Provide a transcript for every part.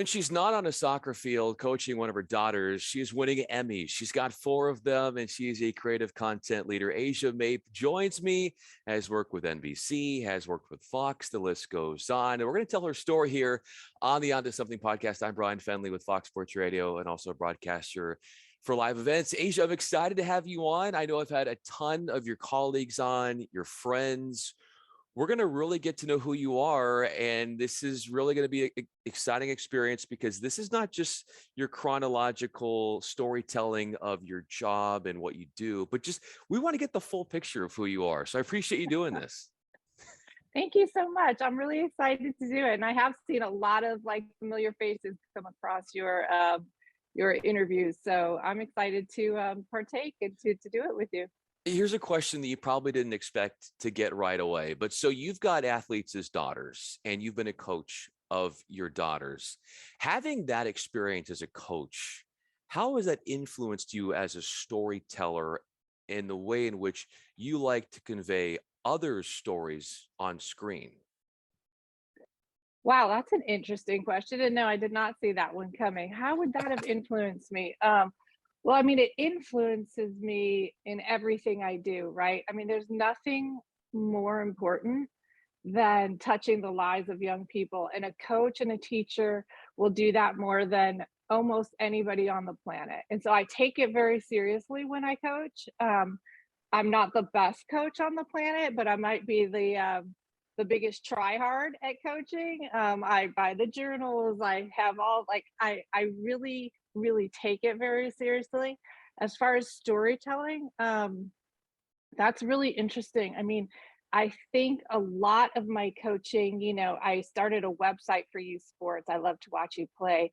And she's not on a soccer field coaching one of her daughters. She's winning Emmys. She's got 4 of them, and she's a creative content leader. Asia Mape joins me, has worked with NBC, has worked with Fox. The list goes on. And we're going to tell her story here on the Onto Something podcast. I'm Bryan Fenley with Fox Sports Radio and also a broadcaster for live events. Asia, I'm excited to have you on. I know I've had a ton of your colleagues on, your friends. We're going to really get to know who you are. And this is really going to be an exciting experience because this is not just your chronological storytelling of your job and what you do, but just we want to get the full picture of who you are. So I appreciate you doing this. Thank you so much. I'm really excited to do it. And I have seen a lot of familiar faces come across your interviews. So I'm excited to partake and to do it with you. Here's a question that you probably didn't expect to get right away. But so you've got athletes as daughters and you've been a coach of your daughters. Having that experience as a coach, how has that influenced you as a storyteller in the way in which you like to convey other stories on screen? Wow, that's an interesting question. And no, I did not see that one coming. How would that have influenced me? Well, I mean, it influences me in everything I do, right? I mean, there's nothing more important than touching the lives of young people. And a coach and a teacher will do that more than almost anybody on the planet. And so I take it very seriously when I coach. I'm not the best coach on the planet, but I might be the biggest try hard at coaching. I buy the journals. I have all I really really take it very seriously. As far as storytelling, that's really interesting. I mean, I think a lot of my coaching, I started a website for youth sports. I love to watch you play.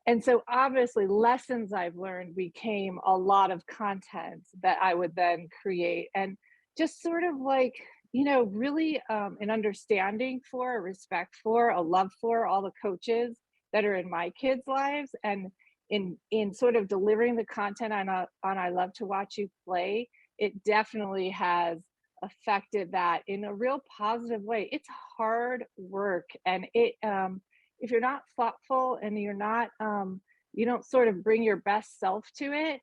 And so obviously lessons I've learned became a lot of content that I would then create and just sort of really an understanding for, a respect for, a love for all the coaches that are in my kids' lives. And in sort of delivering the content on I Love to Watch You Play, it definitely has affected that in a real positive way. It's hard work, and if you're not thoughtful and you're not you don't sort of bring your best self to it,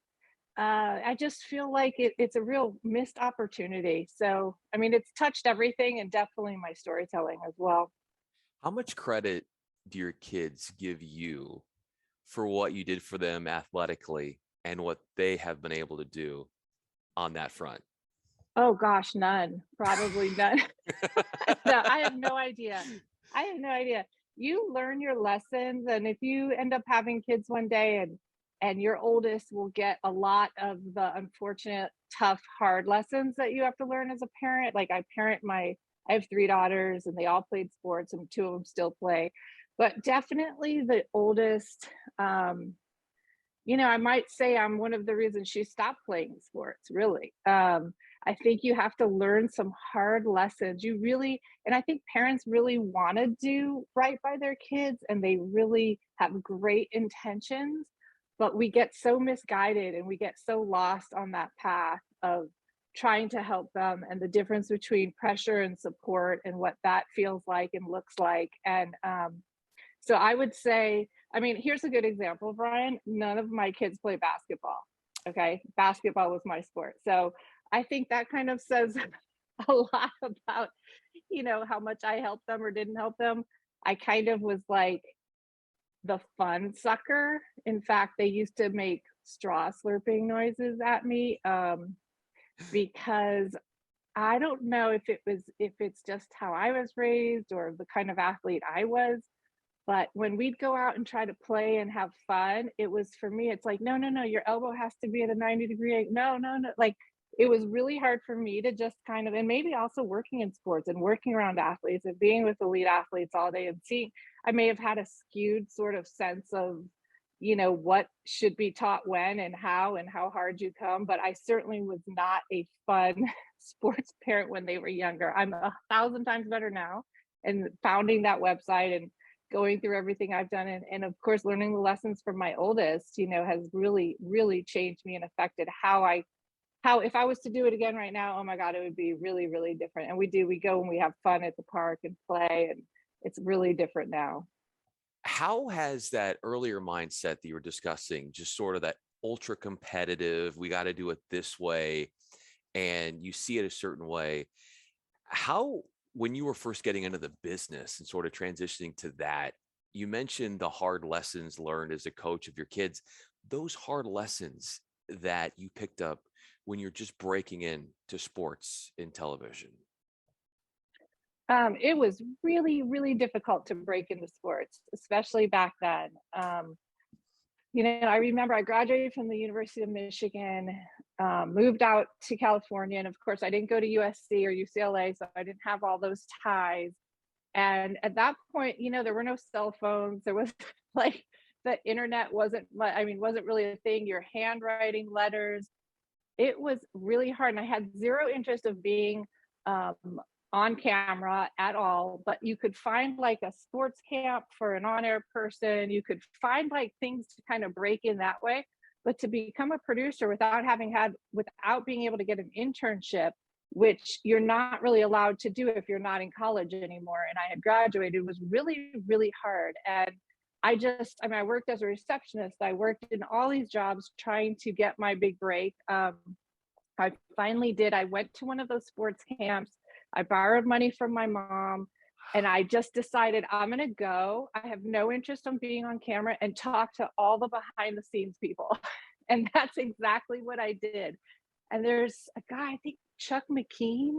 I just feel like it's a real missed opportunity. So I mean, it's touched everything and definitely my storytelling as well. How much credit do your kids give you for what you did for them athletically and what they have been able to do on that front? Oh gosh, none. Probably none. No, I have no idea. I have no idea. You learn your lessons, and if you end up having kids one day and your oldest will get a lot of the unfortunate, tough, hard lessons that you have to learn as a parent. Like I have 3 daughters and they all played sports and 2 of them still play. But definitely the oldest, I might say I'm one of the reasons she stopped playing sports, really. I think you have to learn some hard lessons. And I think parents really want to do right by their kids and they really have great intentions, but we get so misguided and we get so lost on that path of trying to help them and the difference between pressure and support and what that feels like and looks like. And so I would say, I mean, here's a good example, Bryan. None of my kids play basketball. Okay. Basketball was my sport. So I think that kind of says a lot about, how much I helped them or didn't help them. I kind of was like the fun sucker. In fact, they used to make straw slurping noises at me because I don't know if it's just how I was raised or the kind of athlete I was. But when we'd go out and try to play and have fun, it was for me, it's like, no, no, no, your elbow has to be at a 90-degree angle. No, no, no. Like it was really hard for me to just kind of, and maybe also working in sports and working around athletes and being with elite athletes all day and seeing, I may have had a skewed sort of sense of, what should be taught when and how hard you come. But I certainly was not a fun sports parent when they were younger. I'm 1,000 times better now. And founding that website and going through everything I've done and of course learning the lessons from my oldest, has really, really changed me and affected how if I was to do it again right now, oh my God, it would be really, really different. And we go and we have fun at the park and play, and it's really different now. How has that earlier mindset that you were discussing, just sort of that ultra competitive, we got to do it this way, and you see it a certain way, how, when you were first getting into the business and sort of transitioning to that, you mentioned the hard lessons learned as a coach of your kids, those hard lessons that you picked up when you're just breaking into sports in television. It was really, really difficult to break into sports, especially back then. I remember I graduated from the University of Michigan, moved out to California, and of course, I didn't go to USC or UCLA, so I didn't have all those ties. And at that point, there were no cell phones. There was like the internet wasn't really a thing. You're handwriting letters. It was really hard, and I had zero interest of being um, on camera at all. But you could find like a sports camp for an on-air person. You could find like things to kind of break in that way. But to become a producer without being able to get an internship, which you're not really allowed to do if you're not in college anymore, and I had graduated, was really, really hard. And I worked as a receptionist. I worked in all these jobs trying to get my big break. I finally did. I went to one of those sports camps. I borrowed money from my mom, and I just decided I'm going to go. I have no interest in being on camera and talk to all the behind the scenes people. And that's exactly what I did. And there's a guy, I think Chuck McKean.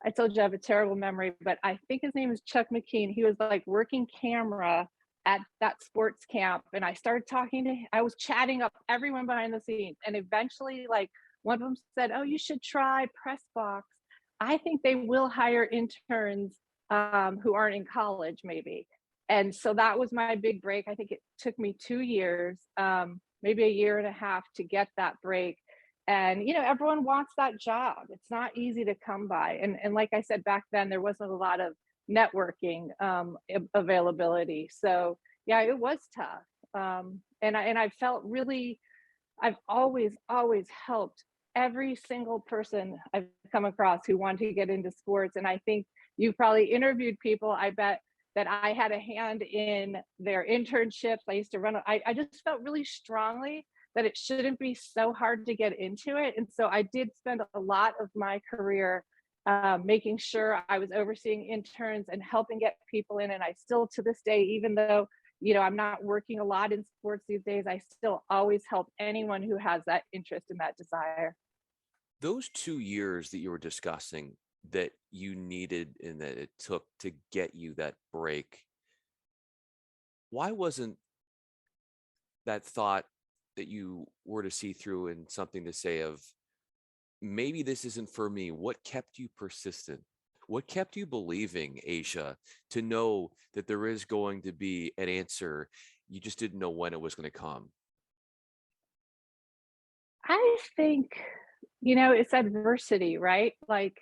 I told you I have a terrible memory, but I think his name is Chuck McKean. He was like working camera at that sports camp. And I was chatting up everyone behind the scenes. And eventually, like, one of them said, "Oh, you should try Press Box. I think they will hire interns who aren't in college, maybe." And so that was my big break. I think it took me 2 years, maybe a year and a half to get that break. And everyone wants that job. It's not easy to come by. And like I said, back then there wasn't a lot of networking availability. So yeah, it was tough. And I felt really, I've always helped every single person I've come across who want to get into sports. And I think you've probably interviewed people. I bet that I had a hand in their internships. I used to I just felt really strongly that it shouldn't be so hard to get into it. And so I did spend a lot of my career making sure I was overseeing interns and helping get people in. And I still, to this day, even though I'm not working a lot in sports these days, I still always help anyone who has that interest and that desire. Those 2 years that you were discussing that you needed and that it took to get you that break, why wasn't that thought that you were to see through and something to say of maybe this isn't for me? What kept you persistent? What kept you believing, Asia, to know that there is going to be an answer? You just didn't know when it was going to come. I think, it's adversity, right? Like,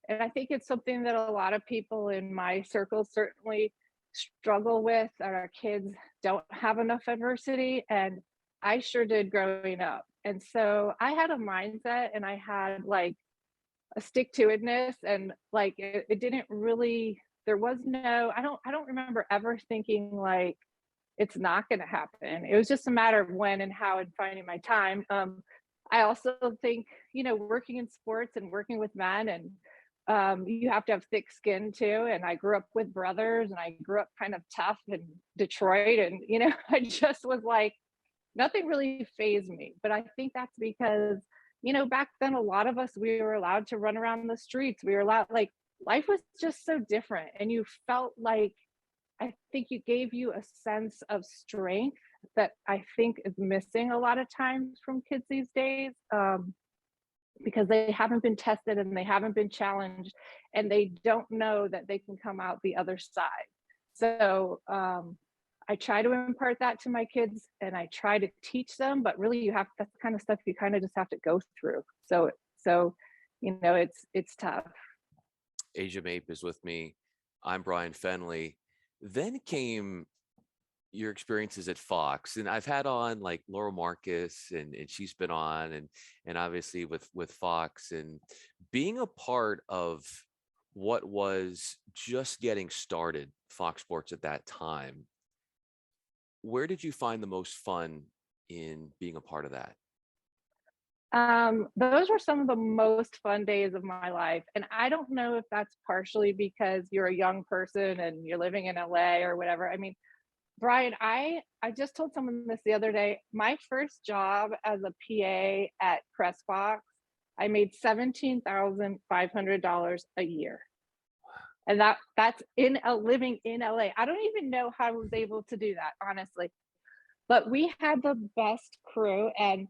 and I think it's something that a lot of people in my circle certainly struggle with. Our kids don't have enough adversity, and I sure did growing up. And so I had a mindset and I had like a stick to itness, and like it didn't really, there was no, I don't remember ever thinking like it's not going to happen. It was just a matter of when and how and finding my time. I also think, working in sports and working with men, and you have to have thick skin too. And I grew up with brothers, and I grew up kind of tough in Detroit. And, I just was like, nothing really fazed me. But I think that's because, back then, a lot of us, we were allowed to run around the streets. We were allowed, like, life was just so different. And you felt like, I think it gave you a sense of strength that I think is missing a lot of times from kids these days, because they haven't been tested and they haven't been challenged, and they don't know that they can come out the other side. So I try to impart that to my kids, and I try to teach them, but really that's the kind of stuff you kind of just have to go through. So it's tough. Asia Mape is with me. I'm Bryan Fenley. Then came your experiences at Fox, and I've had on like Laura Marcus, and she's been on, and obviously with Fox, and being a part of what was just getting started, Fox Sports at that time. Where did you find the most fun in being a part of that? Those were some of the most fun days of my life. And I don't know if that's partially because you're a young person and you're living in LA or whatever. I mean, Bryan, I just told someone this the other day. My first job as a PA at Pressbox, I made $17,500 a year. And that's in a living in LA. I don't even know how I was able to do that, honestly. But we had the best crew, and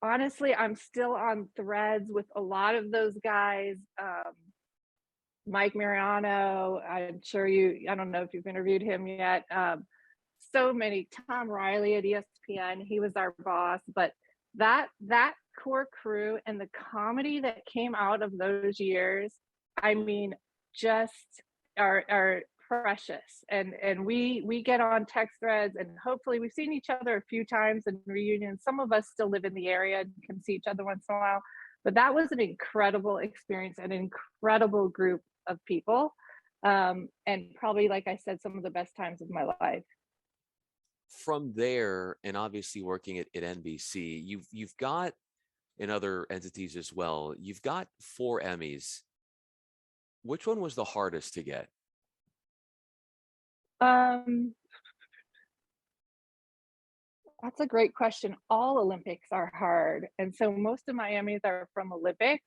honestly, I'm still on threads with a lot of those guys. Mike Mariano, I'm sure I don't know if you've interviewed him yet. So many, Tom Riley at ESPN, he was our boss. But that core crew and the comedy that came out of those years, I mean, just are precious. And we get on text threads, and hopefully we've seen each other a few times in reunions. Some of us still live in the area and can see each other once in a while. But that was an incredible experience, an incredible group of people. And probably, like I said, some of the best times of my life. From there, and obviously working at NBC, you've got in other entities as well. You've got 4 Emmys. Which one was the hardest to get? Um, that's a great question. All Olympics are hard. And so most of my Emmys are from Olympics.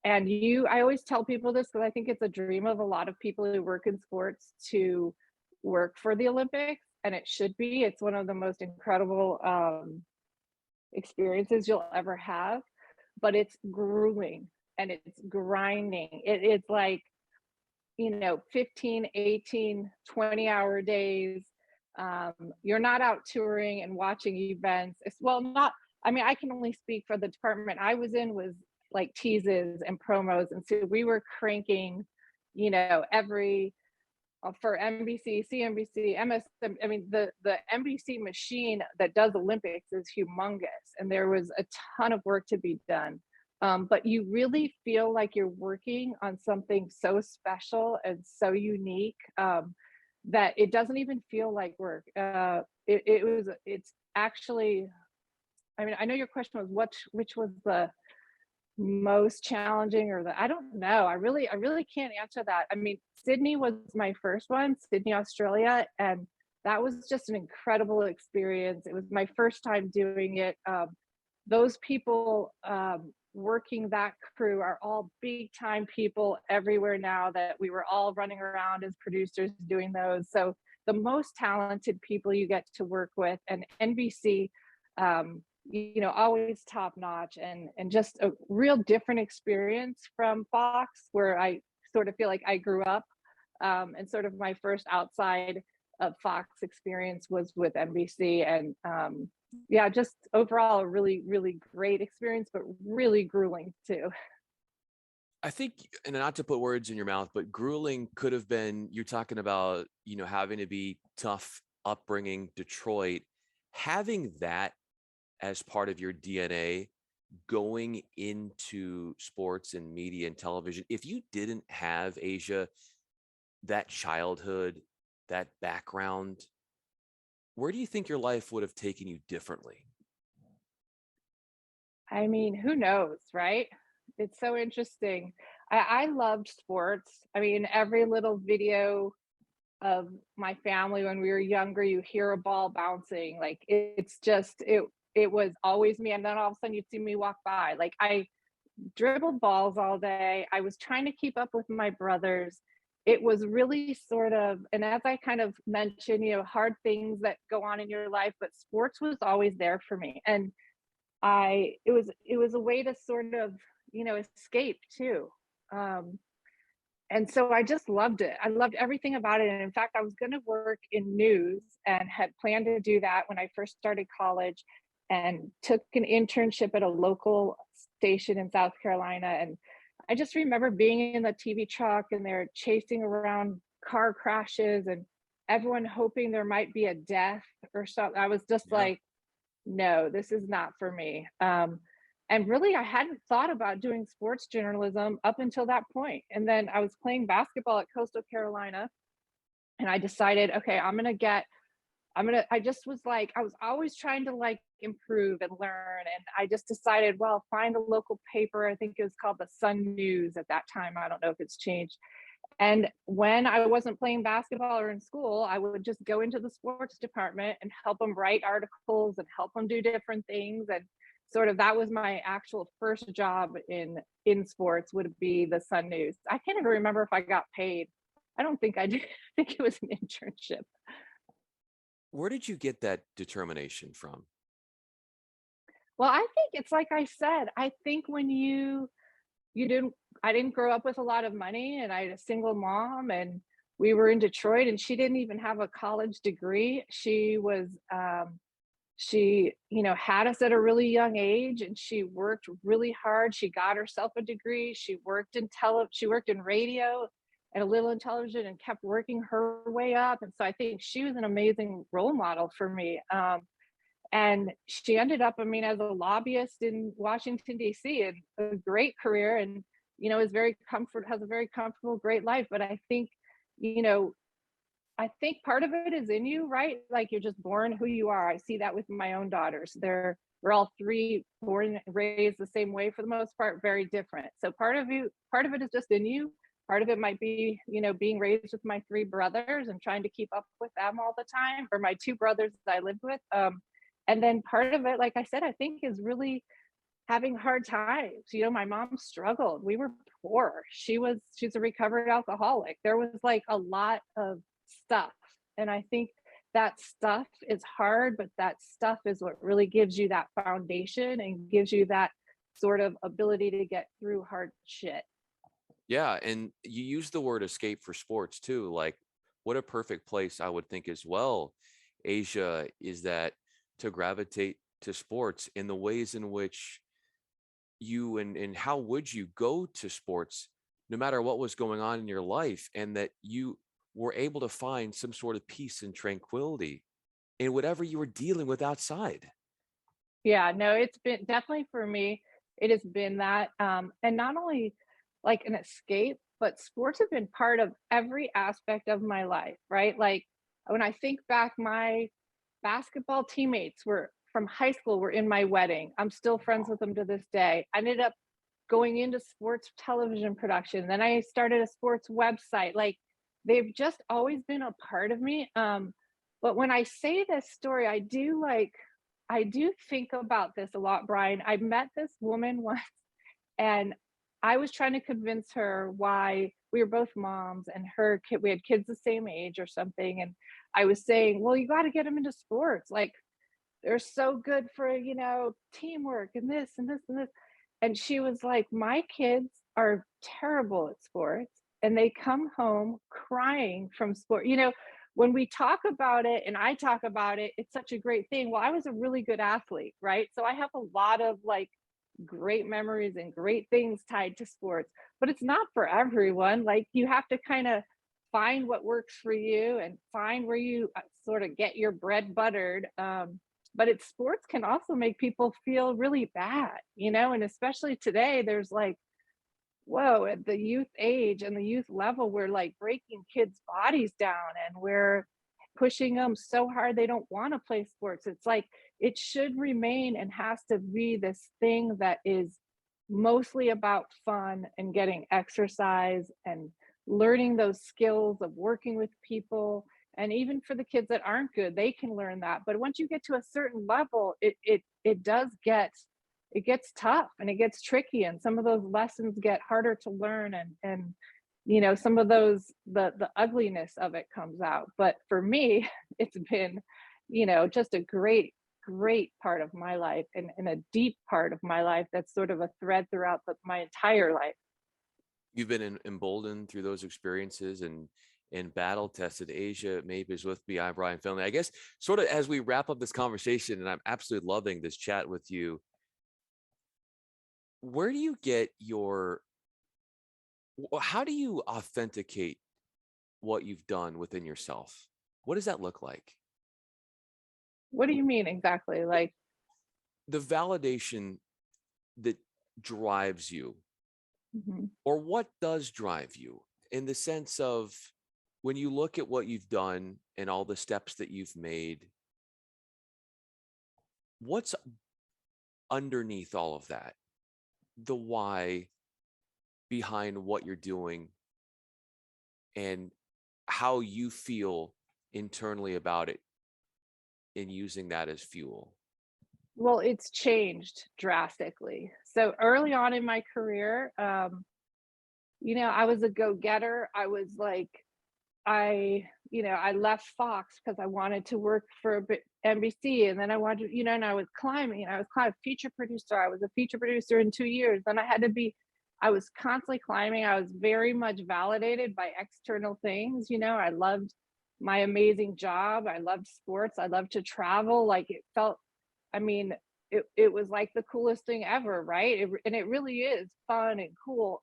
And I always tell people this because I think it's a dream of a lot of people who work in sports to work for the Olympics. And it should be. It's one of the most incredible experiences you'll ever have. But it's grueling and it's grinding. It's like, 15, 18, 20-hour days. You're not out touring and watching events. Not, I mean, I can only speak for the department I was in, was like teases and promos. And so we were cranking, every for NBC, CNBC, MSM. I mean, the NBC machine that does Olympics is humongous, and there was a ton of work to be done. But you really feel like you're working on something so special and so unique, that it doesn't even feel like work. It's actually, I mean, I know your question was which was the most challenging, or I don't know. I really can't answer that. I mean, Sydney was my first one, Sydney, Australia, and that was just an incredible experience. It was my first time doing it. Those people working that crew are all big time people everywhere now, that we were all running around as producers doing those. So the most talented people you get to work with, and NBC, always top notch, and just a real different experience from Fox, where I sort of feel like I grew up. And sort of my first outside of Fox experience was with NBC. And yeah, just overall a really, really great experience, but really grueling too. I think, and not to put words in your mouth, but grueling could have been, you're talking about, having to be tough upbringing, Detroit, having that as part of your DNA going into sports and media and television. If you didn't have, Asia, that childhood, that background, where do you think your life would have taken you differently? I mean, who knows, right? It's so interesting. I loved sports. I mean, every little video of my family when we were younger, you hear a ball bouncing. Like it was always me. And then all of a sudden you'd see me walk by. Like I dribbled balls all day. I was trying to keep up with my brothers. It was really sort of, and as I kind of mentioned, hard things that go on in your life, but sports was always there for me. And it was a way to sort of, escape too. Um, and so I just loved it. I loved everything about it. And in fact, I was going to work in news and had planned to do that when I first started college, and took an internship at a local station in South Carolina. And I just remember being in the TV truck, and they're chasing around car crashes, and everyone hoping there might be a death or something. I was just Yeah. like, no, this is not for me. And really, I hadn't thought about doing sports journalism up until that point. And then I was playing basketball at Coastal Carolina, and I decided, okay, I'm going to get I just was like, I was always trying to like improve and learn. And I just decided, well, find a local paper. I think it was called the Sun News at that time. I don't know if it's changed. And when I wasn't playing basketball or in school, I would just go into the sports department and help them write articles and help them do different things. And sort of that was my actual first job in sports, would be the Sun News. I can't even remember if I got paid. I don't think I did. I think it was an internship. Where did you get that determination from? Well, I think it's like I said, I think when you didn't I didn't grow up with a lot of money, and I had a single mom, and we were in Detroit, and she didn't even have a college degree. She, had us at a really young age, and she worked really hard. She got herself a degree. She worked in radio and a little in television, and kept working her way up. And so I think she was an amazing role model for me. And she ended up, I mean, as a lobbyist in Washington, D.C., and a great career, and, has a very comfortable, great life. But you know, I think part of it is in you, right? Like, you're just born who you are. I see that with my own daughters. We're all three born and raised the same way for the most part, very different. So part of it is just in you. Part of it might be, being raised with my three brothers and trying to keep up with them all the time, or my two brothers that I lived with. And then part of it, like I said, I think is really having hard times. My mom struggled. We were poor. She's a recovered alcoholic. There was like a lot of stuff. And I think that stuff is hard, but that stuff is what really gives you that foundation and gives you that sort of ability to get through hard shit. Yeah, and you use the word escape for sports too. Like, what a perfect place, I would think as well, Asia, is that to gravitate to sports in the ways in which and how would you go to sports no matter what was going on in your life, and that you were able to find some sort of peace and tranquility in whatever you were dealing with outside. Yeah, no, it's been definitely for me, it has been that, and not only like an escape, but sports have been part of every aspect of my life, right? Like, when I think back, my basketball teammates were from high school were in my wedding. I'm still friends with them to this day. I ended up going into sports television production. Then I started a sports website. Like, they've just always been a part of me. But when I say this story, I do think about this a lot, Brian. I met this woman once, and I was trying to convince her why we were both moms, and her kid, we had kids the same age or something. And I was saying, well, you got to get them into sports. Like, they're so good for, teamwork and this and this and this. And she was like, my kids are terrible at sports, and they come home crying from sport. When we talk about it and I talk about it, it's such a great thing. Well, I was a really good athlete, right? So I have a lot of like great memories and great things tied to sports, but it's not for everyone. Like, you have to kind of find what works for you and find where you sort of get your bread buttered. But it's sports can also make people feel really bad, and especially today, there's like, whoa, at the youth age and the youth level, we're like breaking kids' bodies down, and we're pushing them so hard they don't want to play sports. It's like, it should remain and has to be this thing that is mostly about fun and getting exercise and learning those skills of working with people. And even for the kids that aren't good, they can learn that. But once you get to a certain level, it does get, it gets tough and it gets tricky, and some of those lessons get harder to learn, and some of those, the ugliness of it comes out. But for me, it's been, just a great part of my life, and a deep part of my life that's sort of a thread throughout my entire life. You've been emboldened through those experiences and battle tested. Asia Mape is with me. I'm Bryan Fenley. I guess sort of as we wrap up this conversation, and I'm absolutely loving this chat with you, where do you get how do you authenticate what you've done within yourself? What does that look like? What do you mean exactly? Like, The validation that drives you, mhm. or what does drive you, in the sense of when you look at what you've done and all the steps that you've made, what's underneath all of that? The why behind what you're doing and how you feel internally about it and using that as fuel. Well, it's changed drastically. So early on in my career, I was a go-getter. I was like, I left Fox because I wanted to work for a bit NBC, and then I wanted, and I was climbing. I was climbing feature producer. I was a feature producer in 2 years. Then I was constantly climbing. I was very much validated by external things. I loved my amazing job. I loved sports. I loved to travel. Like it felt, I mean, it was like the coolest thing ever, right? And it really is fun and cool.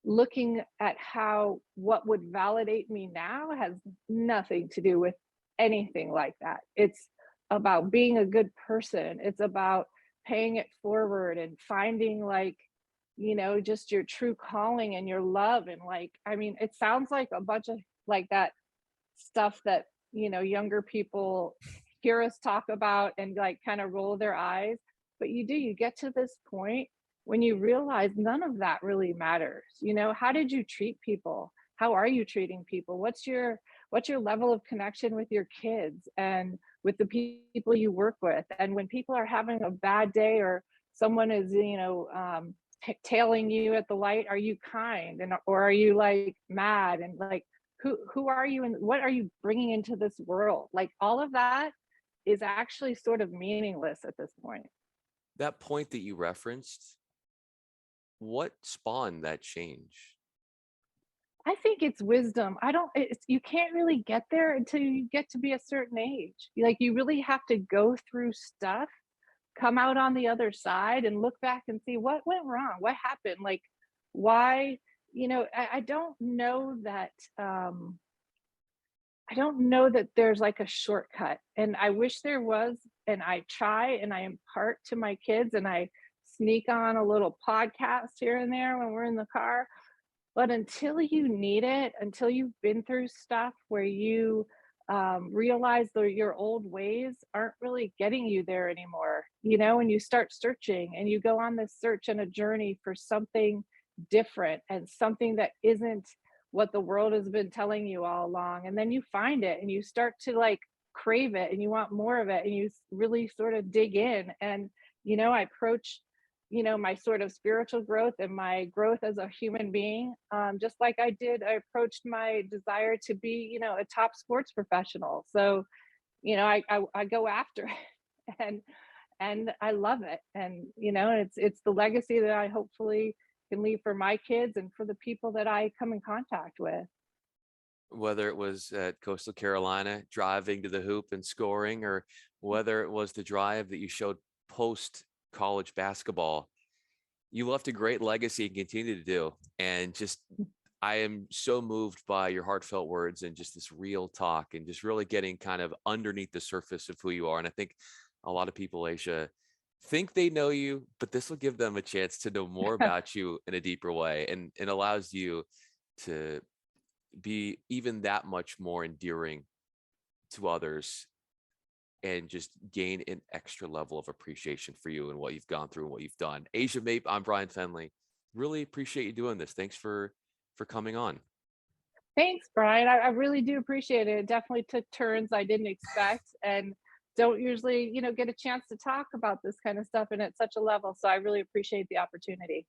Looking at how what would validate me now has nothing to do with anything like that. It's about being a good person. It's about paying it forward and finding like, just your true calling and your love. And like, I mean, it sounds like a bunch of like that stuff that, younger people hear us talk about and like kind of roll their eyes. But you get to this point when you realize none of that really matters. How did you treat people? How are you treating people? What's your level of connection with your kids and with the people you work with? And when people are having a bad day or someone is, tailing you at the light, are you kind and or are you like mad and like who are you and what are you bringing into this world? Like all of that is actually sort of meaningless at this point. That point that you referenced, what spawned that change? I think it's wisdom. I don't it's you can't really get there until you get to be a certain age. Like you really have to go through stuff, come out on the other side and look back and see what went wrong, what happened, like why, I don't know that there's like a shortcut. And I wish there was, and I try and I impart to my kids and I sneak on a little podcast here and there when we're in the car. But until you need it, until you've been through stuff where you realize that your old ways aren't really getting you there anymore, and you start searching and you go on this search and a journey for something different and something that isn't what the world has been telling you all along. And then you find it and you start to like crave it and you want more of it and you really sort of dig in. And, I approach my sort of spiritual growth and my growth as a human being, just like I approached my desire to be, a top sports professional. So, I go after it and I love it. And, it's the legacy that I hopefully can leave for my kids and for the people that I come in contact with. Whether it was at Coastal Carolina driving to the hoop and scoring, or whether it was the drive that you showed post college basketball, you left a great legacy and continue to do. And just, I am so moved by your heartfelt words and just this real talk and just really getting kind of underneath the surface of who you are. And I think a lot of people, Asia, think they know you, but this will give them a chance to know more about you in a deeper way, and it allows you to be even that much more endearing to others and just gain an extra level of appreciation for you and what you've gone through and what you've done. Asia Mape, I'm Bryan Fenley. Really appreciate you doing this. Thanks for coming on. Thanks, Brian. I really do appreciate it. It definitely took turns I didn't expect and don't usually, get a chance to talk about this kind of stuff and at such a level. So I really appreciate the opportunity.